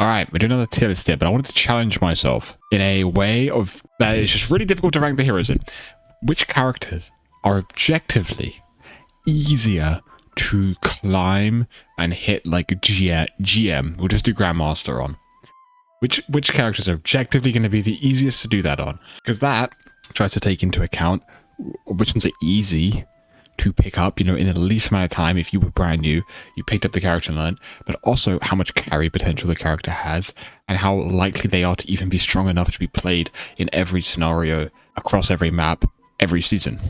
All right, we're doing another tier list here, but I wanted to challenge myself in a way of that is just really difficult to rank the heroes in. Which characters are objectively easier to climb and hit like GM? We'll just do Grandmaster on. Which characters are objectively going to be the easiest to do that on? Because that tries to take into account which ones are easy to pick up, you know, in the least amount of time. If you were brand new, you picked up the character and learned, but also how much carry potential the character has and how likely they are to even be strong enough to be played in every scenario, across every map, every season.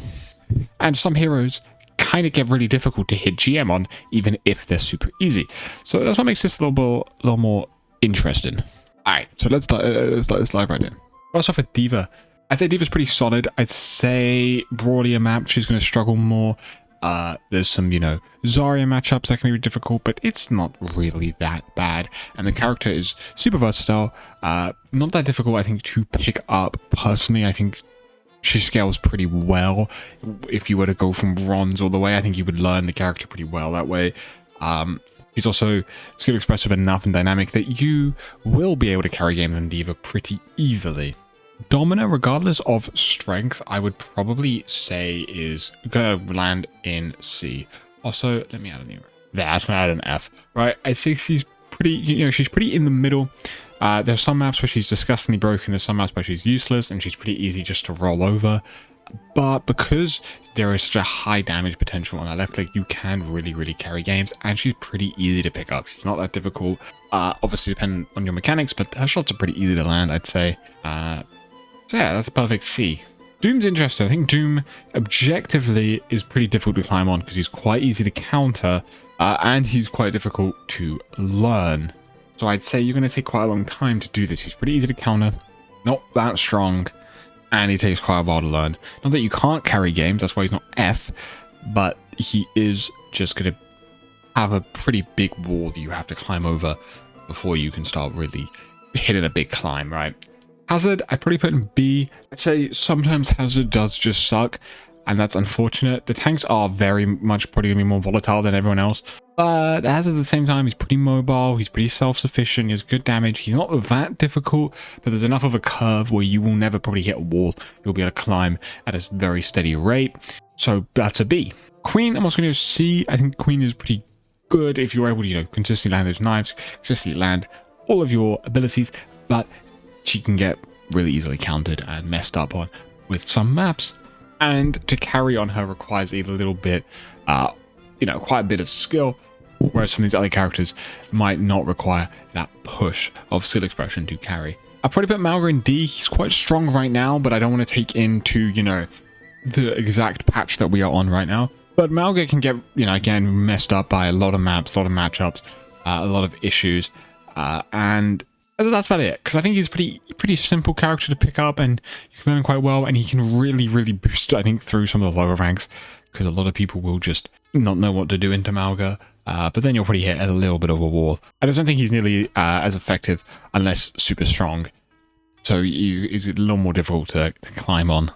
And some heroes kind of get really difficult to hit GM on, even if they're super easy. So that's what makes this a little more interesting. All right, so let's dive right in. First off with D.Va. I think D.Va's pretty solid. I'd say broadly a map, she's going to struggle more. There's some, you know, Zarya matchups that can be difficult, but it's not really that bad. And the character is super versatile. Not that difficult, I think, to pick up. Personally, I think she scales pretty well. If you were to go from bronze all the way, I think you would learn the character pretty well that way. She's also skill expressive enough and dynamic that you will be able to carry games on D.Va pretty easily. Domina, regardless of strength, I would probably say is gonna land in C. Also, let me add an E. That's gonna add an F. Right, I'd say she's pretty, you know, she's pretty in the middle. There's some maps where she's disgustingly broken. There's some maps where she's useless and she's pretty easy just to roll over. But because there is such a high damage potential on that left click, you can really carry games, and she's pretty easy to pick up. She's not that difficult. Obviously depending on your mechanics, but her shots are pretty easy to land, I'd say. So yeah, that's a perfect C. Doom's interesting. I think Doom objectively is pretty difficult to climb on because he's quite easy to counter, and he's quite difficult to learn. So I'd say you're going to take quite a long time to do this. He's pretty easy to counter, not that strong, and he takes quite a while to learn. Not that you can't carry games, that's why he's not F, but he is just going to have a pretty big wall that you have to climb over before you can start really hitting a big climb, right? Hazard, I'd probably put in B. I'd say sometimes Hazard does just suck, and that's unfortunate. The tanks are very much probably going to be more volatile than everyone else, but Hazard at the same time, he's pretty mobile, he's pretty self-sufficient, he has good damage, he's not that difficult, but there's enough of a curve where you will never probably hit a wall. You'll be able to climb at a very steady rate, so that's a B. Queen, I'm also going to go C. I think Queen is pretty good if you're able to, you know, consistently land those knives, consistently land all of your abilities, but she can get really easily countered and messed up on with some maps, and to carry on her requires a little bit, you know, quite a bit of skill, whereas some of these other characters might not require that push of skill expression to carry. I'll probably put Malga in D. He's quite strong right now, but I don't want to take into, you know, the exact patch that we are on right now. But Malga can get, you know, again, messed up by a lot of maps, a lot of matchups, a lot of issues, and that's about it, because I think he's a pretty simple character to pick up, and you can learn quite well, and he can really boost, I think, through some of the lower ranks, because a lot of people will just not know what to do into Malga, but then you'll probably hit a little bit of a wall. I just don't think he's nearly as effective unless super strong, so he's a little more difficult to climb on.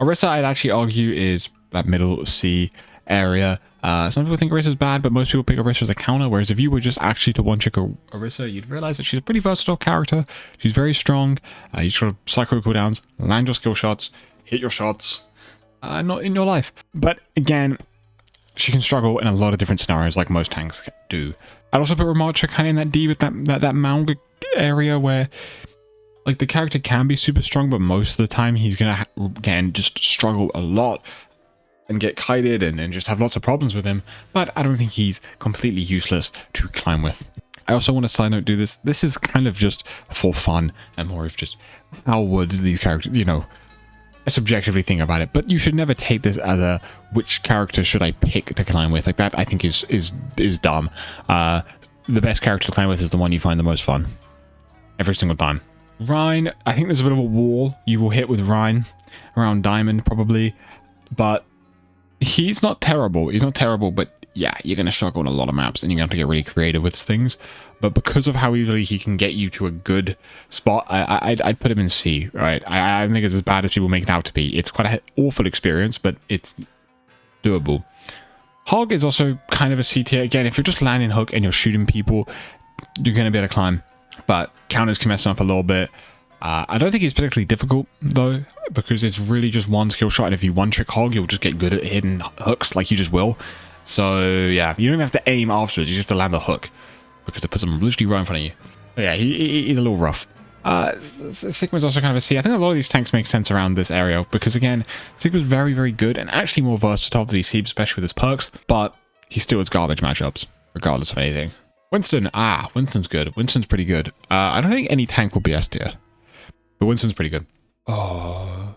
Orisa, I'd actually argue, is that middle C area. Some people think Orisa's bad, but most people pick Orisa as a counter, whereas if you were just actually to one-trick Orisa, you'd realize that she's a pretty versatile character. She's very strong. You just got to cycle cooldowns, land your skill shots, hit your shots, not in your life. But again, she can struggle in a lot of different scenarios like most tanks do. I'd also put Ramatcha kind of in that D with that Malga area where, like, the character can be super strong, but most of the time he's going to, again, just struggle a lot and get kited and just have lots of problems with him, but I don't think he's completely useless to climb with. I also want to side note do this. This is kind of just for fun and more of just how would these characters, you know, a subjectively think about it, but you should never take this as a which character should I pick to climb with. Like that I think is dumb. The best character to climb with is the one you find the most fun every single time. Rhine, I think there's a bit of a wall you will hit with Rhine around Diamond probably, but he's not terrible. He's not terrible, but yeah, you're going to struggle on a lot of maps and you're going to have to get really creative with things. But because of how easily he can get you to a good spot, I'd put him in C, right? I don't think it's as bad as people make it out to be. It's quite an awful experience, but it's doable. Hog is also kind of a C tier. Again, if you're just landing hook and you're shooting people, you're going to be able to climb but counters can mess him up a little bit. I don't think it's particularly difficult though, because it's really just one skill shot, and if you one trick hog, you'll just get good at hitting hooks like you just will. So yeah, you don't even have to aim afterwards, you just have to land the hook, because it puts them literally right in front of you. But yeah, he's a little rough. Sigma's also kind of a C. I think a lot of these tanks make sense around this area, because again, Sigma's very, very good and actually more versatile than these heaps, especially with his perks, but he still has garbage matchups, regardless of anything. Winston, Winston's good. Winston's pretty good. I don't think any tank will be S tier, but Winston's pretty good. Oh,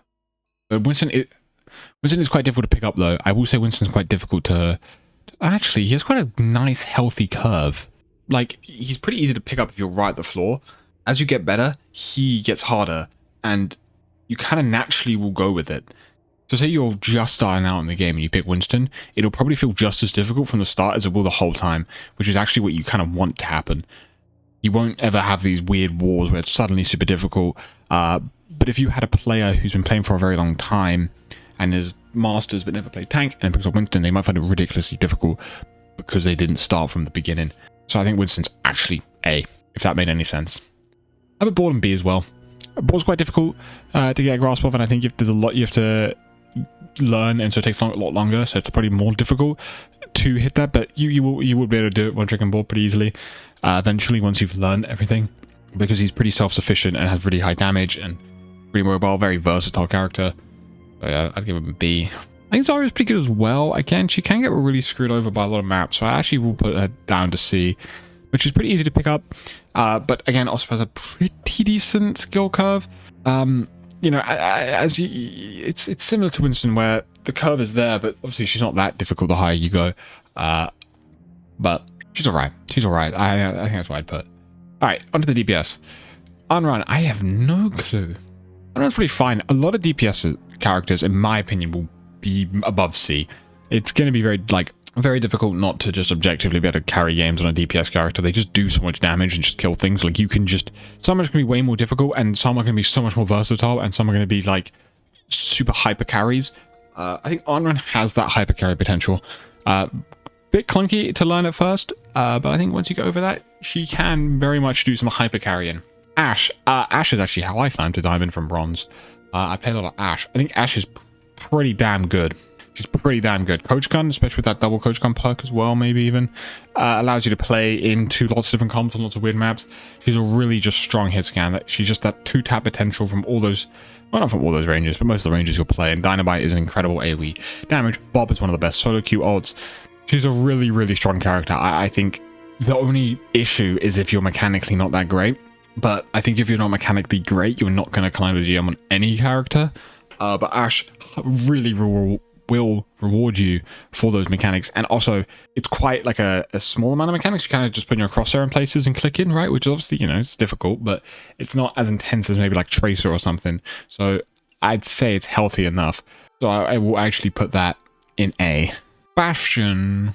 but Winston is quite difficult to pick up though. I will say Winston's quite difficult to... Actually, he has quite a nice, healthy curve. Like, he's pretty easy to pick up if you're right at the floor. As you get better, he gets harder, and you kind of naturally will go with it. So say you're just starting out in the game and you pick Winston, it'll probably feel just as difficult from the start as it will the whole time, which is actually what you kind of want to happen. You won't ever have these weird wars where it's suddenly super difficult, but if you had a player who's been playing for a very long time and is Masters but never played tank and picks up Winston, they might find it ridiculously difficult because they didn't start from the beginning. So I think Winston's actually A, if that made any sense. I have a ball and B as well. A ball's quite difficult to get a grasp of, and I think if there's a lot you have to learn, and so it takes a lot longer, so it's probably more difficult to hit that, but you will be able to do it one trick and ball pretty easily eventually once you've learned everything, because he's pretty self-sufficient and has really high damage and pretty mobile, very versatile character. So yeah, I'd give him a B. I think Zarya's pretty good as well. Again, she can get really screwed over by a lot of maps, so I actually will put her down to C, which is pretty easy to pick up, but again also has a pretty decent skill curve. You know, it's similar to Winston where the curve is there, but obviously she's not that difficult the higher you go. But she's alright. She's alright. I think that's what I'd put. Alright, onto the DPS. Unrun, I have no clue. Unrun's pretty fine. A lot of DPS characters, in my opinion, will be above C. It's going to be very difficult not to just objectively be able to carry games on a DPS character. They just do so much damage and just kill things. Like, you can just... Some are going to be way more difficult, and some are going to be so much more versatile, and some are going to be, like, super hyper carries. I think Onrun has that hyper carry potential. Bit clunky to learn at first, but I think once you get over that, she can very much do some hyper carrying. Ashe. Ashe is actually how I climbed to Diamond from Bronze. I play a lot of Ashe. I think Ashe is pretty damn good. She's pretty damn good. Coach Gun, especially with that double Coach Gun perk as well, maybe even, allows you to play into lots of different comps on lots of weird maps. She's a really just strong hit scan. She's just that 2-tap potential from all those, well, not from all those ranges, but most of the ranges you'll play. And Dynamite is an incredible AoE damage. Bob is one of the best solo queue odds. She's a really, really strong character. I think the only issue is if you're mechanically not that great. But I think if you're not mechanically great, you're not going to climb the GM on any character. But Ashe really will reward you for those mechanics, and also it's quite like a small amount of mechanics. You kind of just put your crosshair in places and click in, right? Which obviously, you know, it's difficult, but it's not as intense as maybe like Tracer or something. So I'd say it's healthy enough. So I will actually put that in A. Bastion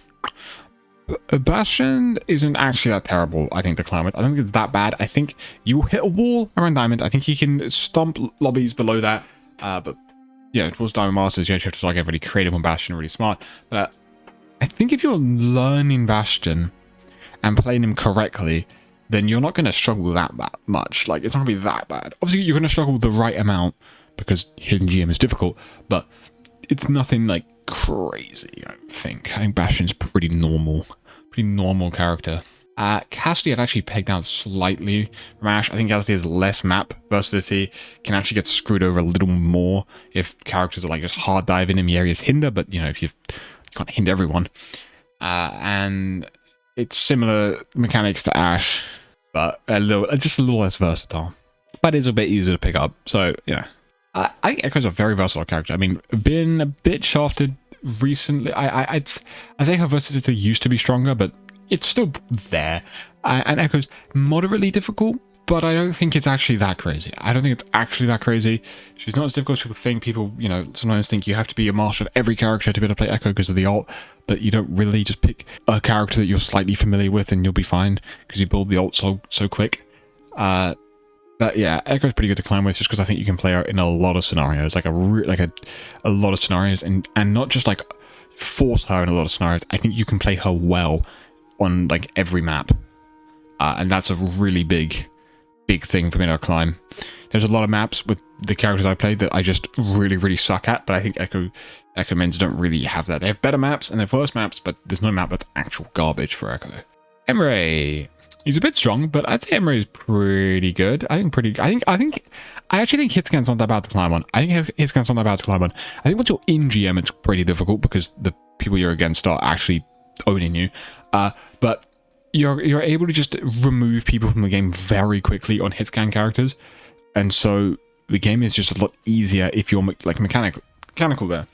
isn't actually that terrible, I think, to climb with. I don't think it's that bad. I think you will hit a wall around Diamond. I think he can stomp lobbies below that, but yeah, towards Diamond Masters, you actually have to get really creative on Bastion, really smart. But I think if you're learning Bastion and playing him correctly, then you're not going to struggle that much. Like, it's not going to be that bad. Obviously, you're going to struggle the right amount because hidden GM is difficult, but it's nothing like crazy, I think. I think Bastion's pretty normal character. Cassidy I'd actually pegged down slightly from Ashe. I think Cassidy has less map versatility, can actually get screwed over a little more if characters are like just hard diving in the areas hinder, but you know, if you can't hinder everyone. And it's similar mechanics to Ashe, but just a little less versatile. But it's a bit easier to pick up, so yeah. I think Echo's a very versatile character. I mean, been a bit shafted recently. I think her versatility used to be stronger, but it's still there. And Echo's moderately difficult, but I don't think it's actually that crazy. She's not as difficult as people think. People, you know, sometimes think you have to be a master of every character to be able to play Echo because of the ult, but you don't really. Just pick a character that you're slightly familiar with and you'll be fine because you build the ult so quick. But yeah, Echo's pretty good to climb with just because I think you can play her in a lot of scenarios, like a lot of scenarios, and not just like force her in a lot of scenarios. I think you can play her well on like every map, and that's a really big big thing for me to climb. There's a lot of maps with the characters I played that I just really suck at, but I think Echo Men's don't really have that. They have better maps and they're worse maps, but there's no map that's actual garbage for Echo. Emre. He's a bit strong, but I'd say Emre is pretty good. I actually think Hitscan's not that bad to climb on. I think Hitscan's not that bad to climb on. I think once you're in GM, it's pretty difficult because the people you're against are actually owning you. But you're able to just remove people from the game very quickly on Hitscan characters. And so the game is just a lot easier if you're like mechanical there.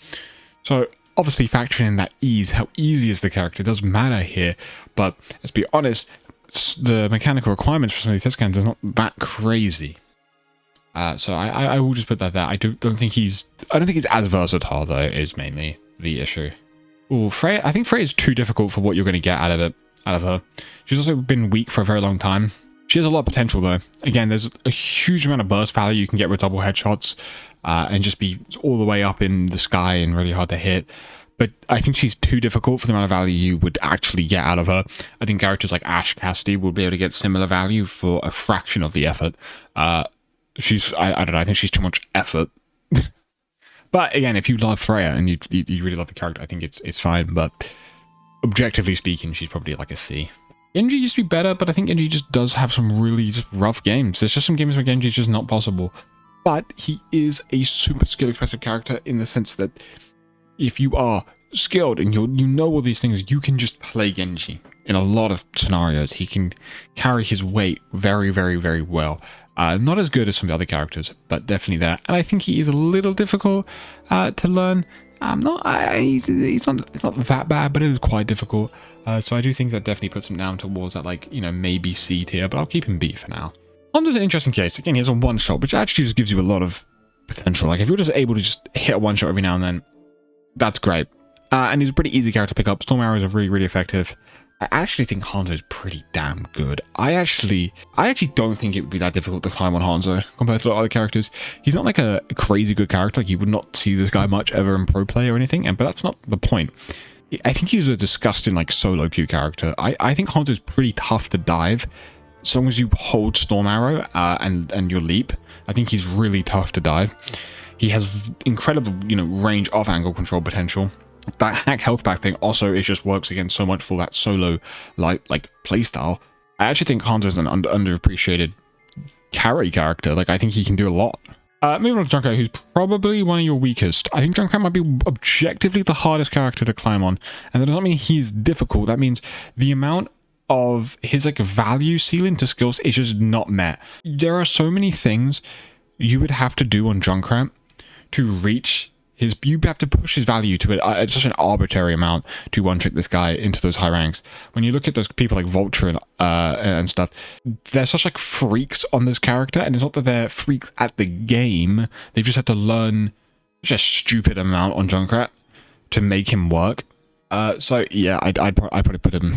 So obviously factoring in that ease, how easy is the character does matter here. But let's be honest, the mechanical requirements for some of these Hitscans is not that crazy. So I will just put that there. I don't think he's as versatile though, is mainly the issue. Oh, Freya, I think Freya is too difficult for what you're going to get out of her. She's also been weak for a very long time. She has a lot of potential though. Again, there's a huge amount of burst value you can get with double headshots and just be all the way up in the sky and really hard to hit. But I think she's too difficult for the amount of value you would actually get out of her. I think characters like Ash Cassidy will be able to get similar value for a fraction of the effort. I don't know, I think she's too much effort. But again, if you love Freya and you really love the character, I think it's fine. But objectively speaking, she's probably like a C. Genji used to be better, but I think Genji just does have some really just rough games. There's just some games where Genji is just not possible. But he is a super skill expressive character in the sense that if you are skilled and you know all these things, you can just play Genji in a lot of scenarios. He can carry his weight very well. Not as good as some of the other characters, but definitely there. And I think he is a little difficult to learn. It's not that bad, but it is quite difficult. So I do think that definitely puts him down towards that, like, maybe C tier, but I'll keep him B for now. Hanzo's an interesting case. Again, he has a one shot, which actually just gives you a lot of potential. Like if you're just able to just hit a one shot every now and then, that's great. And he's a pretty easy character to pick up. Storm arrows are really effective. I actually think Hanzo is pretty damn good. I actually don't think it would be that difficult to climb on Hanzo compared to other characters. He's not like a crazy good character. Like you would not see this guy much ever in pro play or anything, but that's not the point. I think he's a disgusting like solo queue character. I think Hanzo is pretty tough to dive. As long as you hold Storm Arrow and your leap, I think he's really tough to dive. He has incredible, range of angle control potential. That hack health back thing also, it just works again so much for that solo like playstyle. I actually think Hanzo is an underappreciated carry character. Like I think he can do a lot. Moving on to Junkrat, who's probably one of your weakest. I think Junkrat might be objectively the hardest character to climb on, and that does not mean he's difficult. That means the amount of his like value ceiling to skills is just not met. There are so many things you would have to do on Junkrat to reach his. You have to push his value to it such an arbitrary amount to one-trick this guy into those high ranks. When you look at those people like Vulture and stuff, they're such like freaks on this character, and it's not that they're freaks at the game. They've just had to learn just a stupid amount on Junkrat to make him work. So yeah, I'd probably put him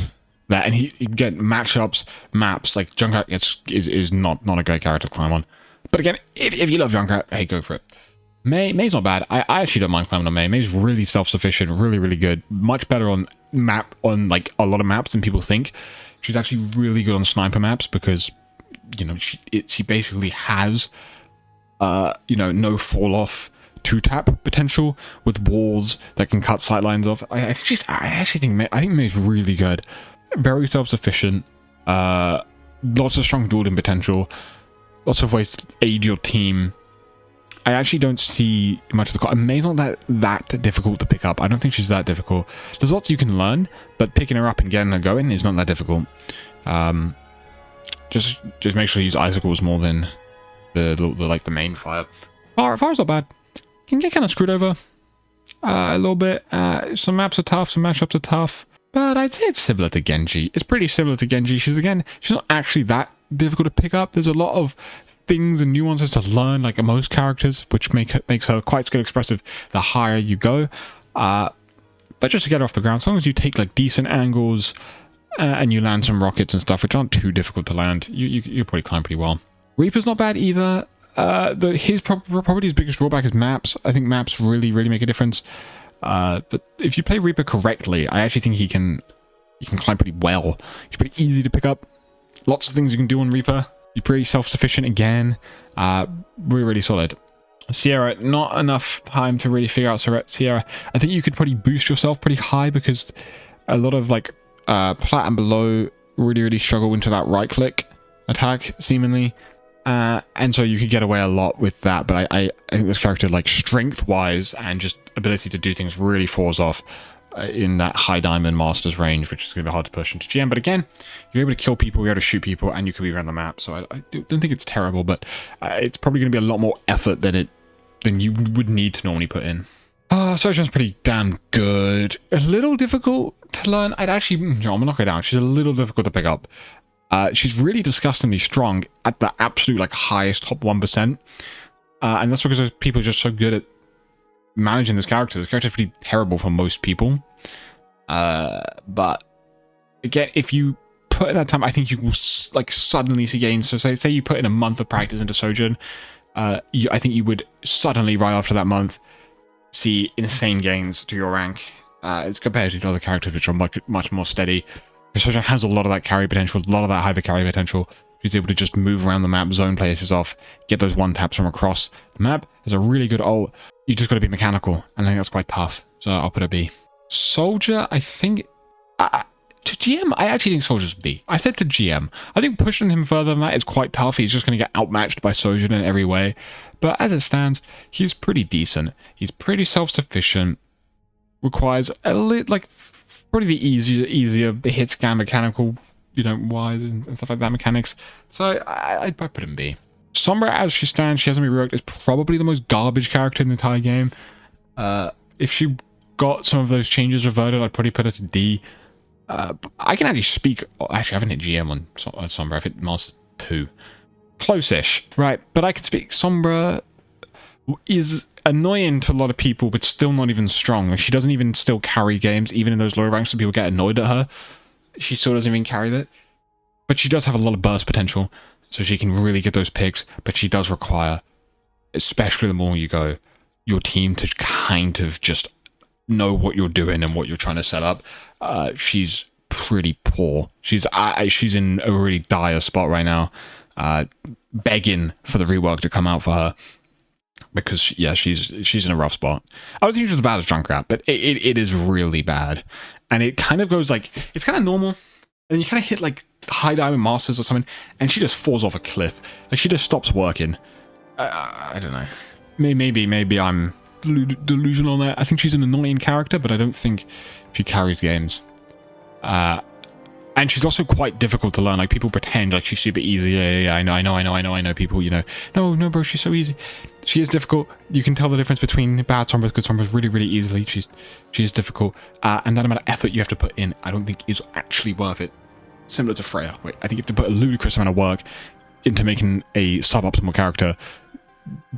there. And he again, matchups, maps, like Junkrat is not a great character to climb on. But again, if you love Junkrat, hey, go for it. May's not bad. I actually don't mind climbing on Mei. May's really self-sufficient, really good. Much better on like a lot of maps than people think. She's actually really good on sniper maps because, she basically has, no fall-off two-tap potential with walls that can cut sightlines off. I think Mei's really good. Very self-sufficient. Lots of strong dueling potential. Lots of ways to aid your team. I actually don't see much of the... Mei's not that difficult to pick up. I don't think she's that difficult. There's lots you can learn, but picking her up and getting her going is not that difficult. Just make sure you use icicles more than the main fire. Fire's not bad. Can get kind of screwed over a little bit. Some maps are tough, some matchups are tough, but I'd say it's similar to Genji. It's pretty similar to Genji. She's not actually that difficult to pick up. There's a lot of things and nuances to learn, like most characters, which makes her quite skill expressive the higher you go. But just to get her off the ground, as long as you take like decent angles and you land some rockets and stuff, which aren't too difficult to land, you probably climb pretty well. Reaper's not bad either. His probably his biggest drawback is maps. I think maps really make a difference. But if you play Reaper correctly, I actually think he can climb pretty well. He's pretty easy to pick up. Lots of things you can do on Reaper. You're pretty self-sufficient again. Really, really solid. Sierra, not enough time to really figure out Sierra. I think you could probably boost yourself pretty high because a lot of like plat and below really, really struggle into that right click attack, seemingly. And so you could get away a lot with that. But I think this character, like strength-wise and just ability to do things, really falls off in that high diamond masters range, which is going to be hard to push into GM. But again, you're able to kill people, you're able to shoot people, and you can be around the map. So I don't think it's terrible, but it's probably going to be a lot more effort than you would need to normally put in. Sojourn's pretty damn good. A little difficult to learn. I'm gonna knock her down. She's a little difficult to pick up. She's really disgustingly strong at the absolute like highest top 1%. And that's because people are just so good at managing this character. This character is pretty terrible for most people. But again, if you put in that time, I think you will like suddenly see gains. So say you put in a month of practice into Sojourn, I think you would suddenly right after that month see insane gains to your rank. It's compared to the other characters which are much more steady. Sojourn has a lot of that carry potential, a lot of that hyper carry potential. She's able to just move around the map, zone places off, get those one taps from across the map. It's a really good ult. You just got to be mechanical, and I think that's quite tough. So I'll put a B. Soldier, I think to GM, I actually think Soldier's B. I said to GM, I think pushing him further than that is quite tough. He's just going to get outmatched by Sojourn in every way. But as it stands, he's pretty decent. He's pretty self-sufficient. Requires a little like probably the easier the hit scan mechanical, you know, wise and stuff like that mechanics. So I'd put him B. Sombra, as she stands, she hasn't been reworked, is probably the most garbage character in the entire game. If she got some of those changes reverted, I'd probably put her to D. I can actually speak. Actually, I haven't hit GM on Sombra. I've hit Master 2. Close-ish. Right, but I can speak. Sombra is annoying to a lot of people, but still not even strong. Like, she doesn't even still carry games, even in those lower ranks, so people get annoyed at her. She still doesn't even carry that. But she does have a lot of burst potential, so she can really get those picks, but she does require, especially the more you go, your team to kind of just know what you're doing and what you're trying to set up. She's pretty poor. She's in a really dire spot right now, begging for the rework to come out for her. Because, yeah, she's in a rough spot. I don't think she's as bad as Junkrat, but it is really bad. And it kind of goes like, it's kind of normal. And you kind of hit like high diamond masters or something, and she just falls off a cliff. Like, she just stops working. I don't know. Maybe I'm delusional on that. I think she's an annoying character, but I don't think she carries games. And she's also quite difficult to learn. Like, people pretend like she's super easy. Yeah, I know. People, you know, no, bro, she's so easy. She is difficult. You can tell the difference between bad Sombras, good Sombras really, really easily. She is difficult. And that amount of effort you have to put in, I don't think is actually worth it. Similar to Freya. Wait, I think you have to put a ludicrous amount of work into making a suboptimal character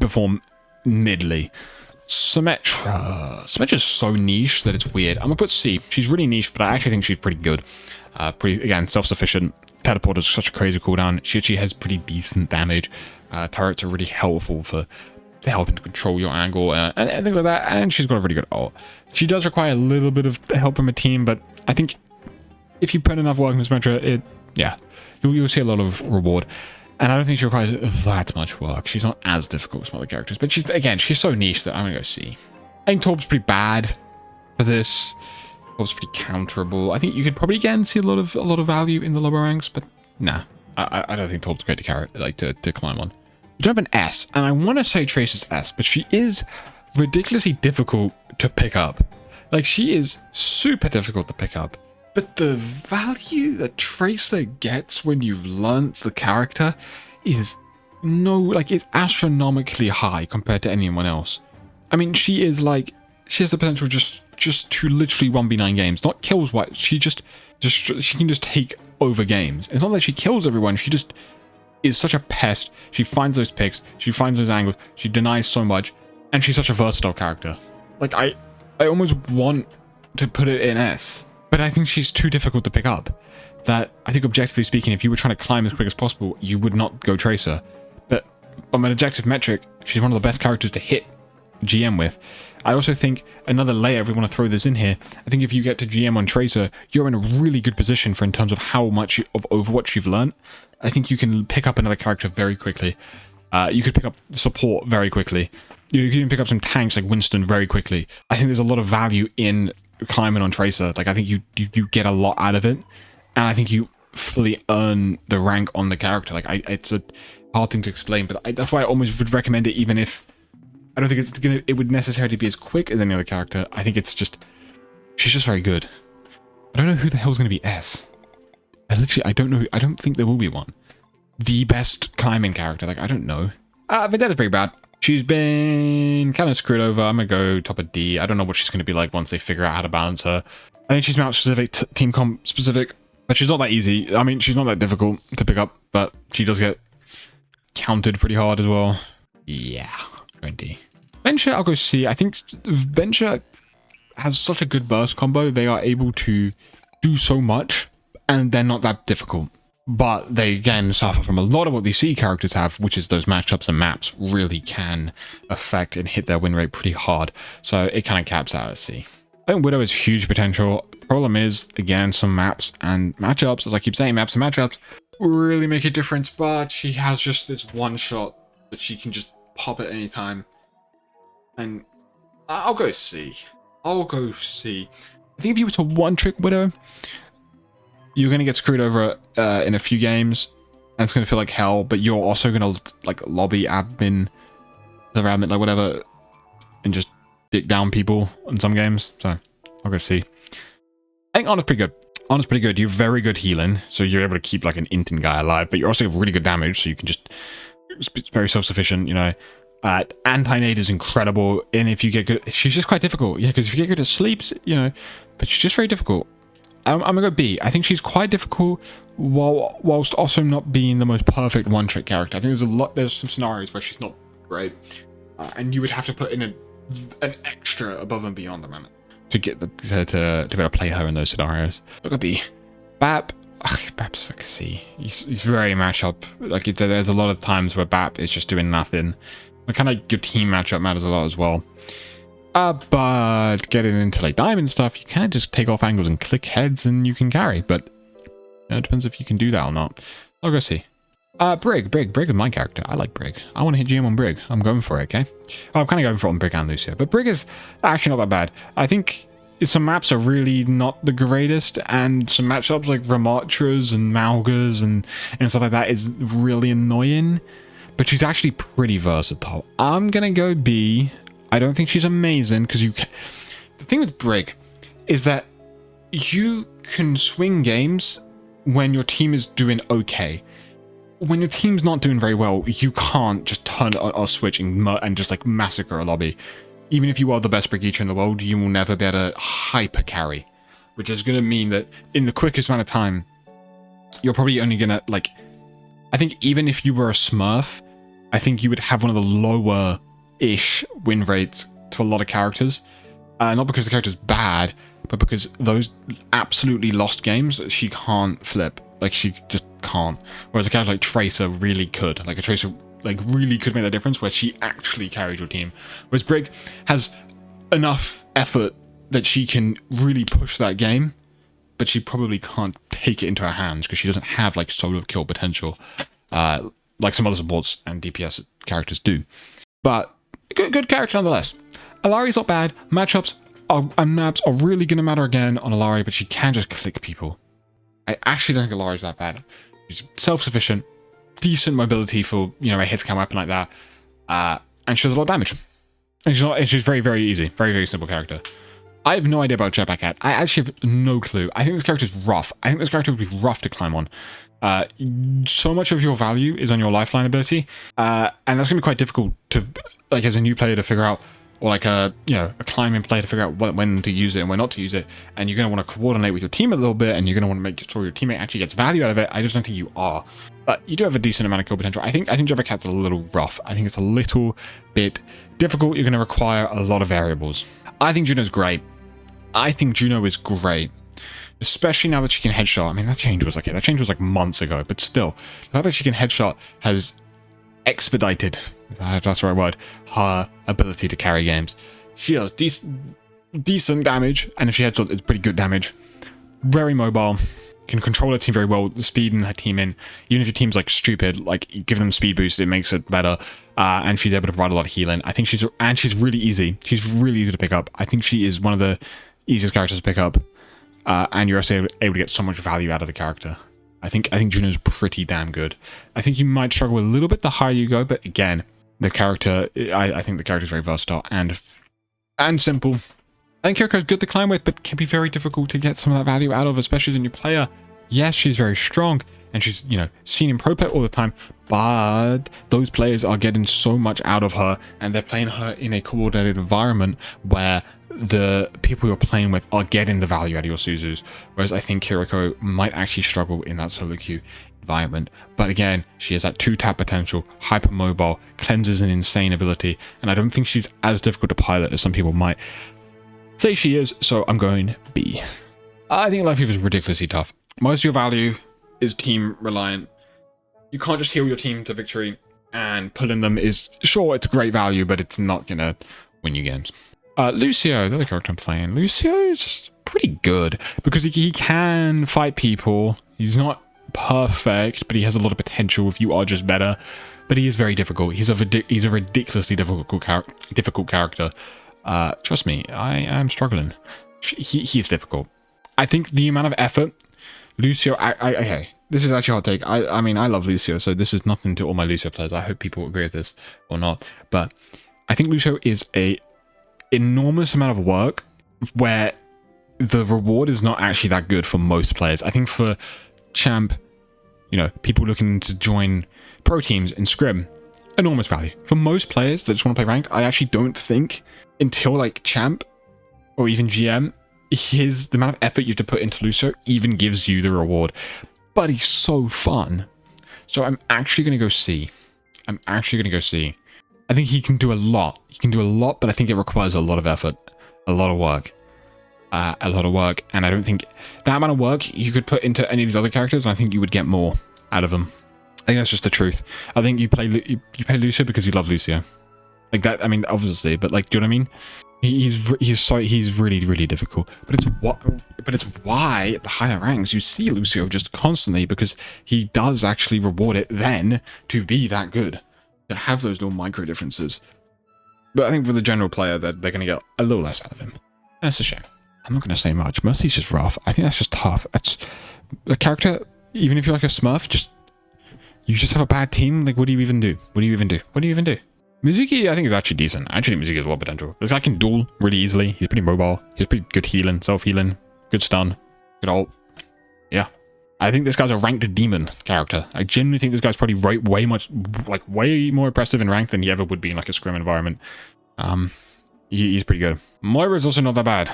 perform midly. Symmetra's so niche that it's weird. I'm gonna put C. She's really niche, but I actually think she's pretty good. Again, self-sufficient. Teleport is such a crazy cooldown. She actually has pretty decent damage. Turrets are really helpful for helping to control your angle and things like that. And she's got a really good ult. She does require a little bit of help from a team, but I think if you put enough work into Symmetra, you'll see a lot of reward. And I don't think she requires that much work. She's not as difficult as some other characters, but she's so niche that I'm gonna go C. I think Torb's pretty bad for this. Torb's pretty counterable. I think you could probably again see a lot of value in the lower ranks, but nah, I don't think Torb's great to carry, like to climb on. We don't have an S, and I want to say Trace is S, but she is ridiculously difficult to pick up. Like, she is super difficult to pick up. But the value that Tracer gets when you've learnt the character is it's astronomically high compared to anyone else. I mean, she has the potential just to literally 1v9 games, not kills what she can just take over games. It's not that she kills everyone, she just is such a pest. She finds those picks, she finds those angles, she denies so much, and she's such a versatile character. Like, I almost want to put it in S. But I think she's too difficult to pick up. That, I think objectively speaking, if you were trying to climb as quick as possible, you would not go Tracer. But on an objective metric, she's one of the best characters to hit GM with. I also think another layer, if we want to throw this in here, I think if you get to GM on Tracer, you're in a really good position in terms of how much of Overwatch you've learned. I think you can pick up another character very quickly. You could pick up support very quickly. You can pick up some tanks like Winston very quickly. I think there's a lot of value in climbing on Tracer. Like, I think you get a lot out of it, and I think you fully earn the rank on the character. Like, it's a hard thing to explain, but that's why I almost would recommend it, even if I don't think it would necessarily be as quick as any other character. I think it's just, she's just very good. I don't know who the hell's going to be S. I don't know. I don't think there will be one. The best climbing character. Like, I don't know. Vendetta's pretty bad. She's been kind of screwed over. I'm going to go top of D. I don't know what she's going to be like once they figure out how to balance her. I think she's map specific, team comp specific, but she's not that easy. I mean, she's not that difficult to pick up, but she does get counted pretty hard as well. Yeah, going D. Venture, I'll go C. I think Venture has such a good burst combo. They are able to do so much, and they're not that difficult. But they, again, suffer from a lot of what these C characters have, which is those matchups and maps really can affect and hit their win rate pretty hard. So it kind of caps out at C. I think Widow has huge potential. Problem is, again, some maps and matchups, as I keep saying, maps and matchups really make a difference, but she has just this one shot that she can just pop at any time. And I'll go C. I'll go C. I think if you were to one-trick Widow, you're going to get screwed over in a few games, and it's going to feel like hell, but you're also going to, like, lobby admin, like, whatever, and just dick down people in some games. So, I'll go C. I think Honor's pretty good. Honor's pretty good. You're very good healing, so you're able to keep, like, an Intin guy alive, but you also have really good damage, so you can just... It's very self-sufficient, you know. Anti-nade is incredible, and if you get good... She's just quite difficult. Yeah, because if you get good at sleeps, you know, but she's just very difficult. I'm gonna go B. I think she's quite difficult whilst also not being the most perfect one-trick character. I think there's some scenarios where she's not great, and you would have to put in an extra above and beyond the moment to get to be able to play her in those scenarios. Look at B. Bap. Bap's like C. He's very matchup. Like, there's a lot of times where Bap is just doing nothing. And kind of your team matchup matters a lot as well. But getting into like diamond stuff, you can just take off angles and click heads and you can carry. But it depends if you can do that or not. I'll go see. Brig is my character. I like Brig. I want to hit GM on Brig. I'm going for it, okay? I'm kind of going for it on Brig and Lucia. But Brig is actually not that bad. I think some maps are really not the greatest, and some matchups like Ramatras and Malgas and stuff like that is really annoying. But she's actually pretty versatile. I'm going to go B. I don't think she's amazing, because the thing with Brig is that you can swing games when your team is doing okay. When your team's not doing very well, you can't just turn a switch and just like massacre a lobby. Even if you are the best Brigitte in the world, you will never be able to hyper carry, which is going to mean that in the quickest amount of time, you're probably only going to, like, I think even if you were a Smurf, I think you would have one of the lower-ish win rates to a lot of characters. Not because the character's bad, but because those absolutely lost games, she can't flip. Like, she just can't. Whereas a character like Tracer really could. Like, a Tracer like really could make that difference where she actually carried your team. Whereas Brig has enough effort that she can really push that game, but she probably can't take it into her hands because she doesn't have like solo kill potential like some other supports and DPS characters do. But good character nonetheless. Alari's not bad. Matchups and maps are really going to matter again on Alari, but she can just click people. I actually don't think Alari's that bad. She's self-sufficient, decent mobility for, you know, a hit-scan weapon like that, and she does a lot of damage. And she's very, very easy. Very, very simple character. I have no idea about Jetpack Cat. I actually have no clue. I think this character is rough. I think this character would be rough to climb on. So much of your value is on your lifeline ability, and that's going to be quite difficult to, like, as a new player to figure out, or like a climbing player to figure out when to use it and when not to use it. And you're going to want to coordinate with your team a little bit, and you're going to want to make sure your teammate actually gets value out of it. I just don't think you are. But you do have a decent amount of kill potential. I think Jetpack Cat's a little rough. I think it's a little bit difficult. You're going to require a lot of variables. I think Juno's great. I think Juno is great. Especially now that she can headshot. I mean, that change was like months ago, but still, the fact that she can headshot has expedited, if that's the right word, her ability to carry games. She does decent damage, and if she headshots, it's pretty good damage. Very mobile. can control her team very well, the speed in her team in. Even if your team's like stupid, like give them speed boost, it makes it better. And she's able to provide a lot of healing. I think she's really easy. She's really easy to pick up. I think she is one of the easiest characters to pick up. And you're also able to get so much value out of the character. I think Juno's pretty damn good. I think you might struggle a little bit the higher you go, but again, the character, I think the character is very versatile and simple. I think Kiriko is good to climb with, but can be very difficult to get some of that value out of, especially as a new player. Yes, she's very strong, and she's, you know, seen in pro play all the time, but those players are getting so much out of her, and they're playing her in a coordinated environment where the people you're playing with are getting the value out of your Suzus, whereas I think Kiriko might actually struggle in that solo queue environment. But again, she has that 2-tap potential, hyper mobile, cleanses an insane ability, and I don't think she's as difficult to pilot as some people might say she is, so I'm going B. I think Life Weaver is ridiculously tough. Most of your value is team reliant. You can't just heal your team to victory, and pulling them is, sure, it's great value, but it's not gonna win you games. Lucio, the other character I'm playing, Lucio is pretty good because he can fight people. He's not perfect, but he has a lot of potential if you are just better. But he is very difficult. He's a ridiculously difficult character. Trust me, I am struggling. He's difficult. I think the amount of effort Lucio, okay, this is actually a hot take. I mean, I love Lucio, so this is nothing to all my Lucio players. I hope people agree with this or not. But I think Lucio is a enormous amount of work where the reward is not actually that good for most players. I think for champ, you know, people looking to join pro teams in scrim, enormous value. For most players that just want to play ranked, I actually don't think until like champ or even GM, the amount of effort you have to put into Lucio even gives you the reward. But he's so fun. So I'm actually going to go C. I think he can do a lot. But I think it requires a lot of effort, a lot of work. And I don't think that amount of work you could put into any of these other characters, and I think you would get more out of them. I think that's just the truth. I think you play Lucio because you love Lucio. Like that, I mean, obviously, but like, do you know what I mean? He's really difficult. But it's why at the higher ranks you see Lucio just constantly, because he does actually reward it then to be that good, to have those little micro differences. But I think for the general player that they're going to get a little less out of him. That's a shame. I'm not going to say much. Mercy's just rough. I think that's just tough. That's a character, even if you're like a Smurf, you just have a bad team. Like, what do you even do? Mizuki, I think, is actually decent. Actually, Mizuki has a lot of potential. This guy can duel really easily. He's pretty mobile. He has pretty good healing, self-healing, good stun, good ult. Yeah. I think this guy's a ranked demon character. I genuinely think this guy's probably way more impressive in rank than he ever would be in like a scrim environment. He's pretty good. Moira's also not that bad.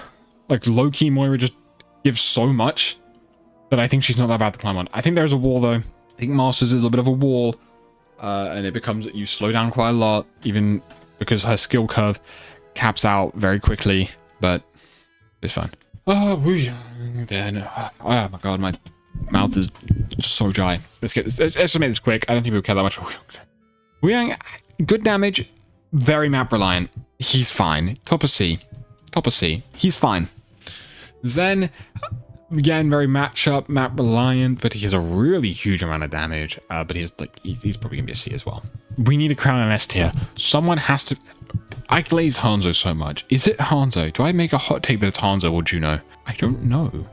Like, low-key Moira just gives so much that I think she's not that bad to climb on. I think there's a wall, though. I think Masters is a bit of a wall. And it becomes that you slow down quite a lot, even because her skill curve caps out very quickly, but it's fine. Oh, Wuyang, then. Oh my god, my mouth is so dry. Let's make this quick. I don't think we'll care that much for Wuyang. Good damage, very map reliant. He's fine. Top of C. He's fine. Zen, again, very map reliant, but he has a really huge amount of damage. But he's probably gonna be a C as well. We need to crown an S tier. Someone has to. I glazed Hanzo so much. Is it Hanzo? Do I make a hot take that it's Hanzo or Juno? I don't know.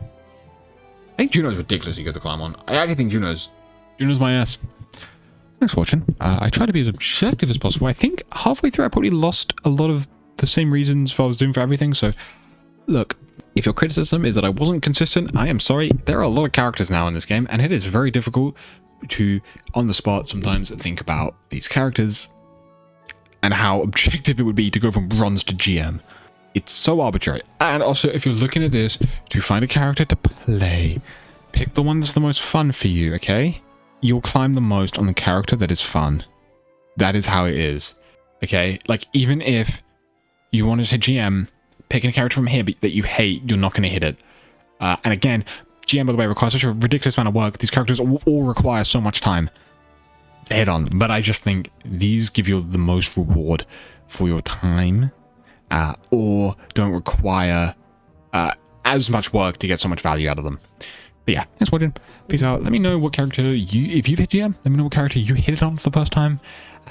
I think Juno's ridiculously good to climb on. I actually think Juno's my S. Thanks for watching. I try to be as objective as possible. I think halfway through I probably lost a lot of the same reasons I was doing for everything. So look, if your criticism is that I wasn't consistent, I am sorry. There are a lot of characters now in this game, and it is very difficult to, on the spot, sometimes think about these characters and how objective it would be to go from bronze to GM. It's so arbitrary. And also, if you're looking at this to find a character to play, pick the one that's the most fun for you, okay? You'll climb the most on the character that is fun. That is how it is, okay? Like, even if you wanted to GM, picking a character from here that you hate, you're not going to hit it. And again, GM, by the way, requires such a ridiculous amount of work. These characters all require so much time to hit on. But I just think these give you the most reward for your time, or don't require as much work to get so much value out of them. But yeah, thanks for watching. Peace out. Let me know what character if you've hit GM, let me know what character you hit it on for the first time.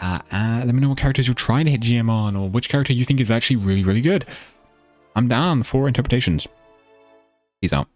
Let me know what characters you're trying to hit GM on, or which character you think is actually really, really good. I'm down for interpretations. Peace out.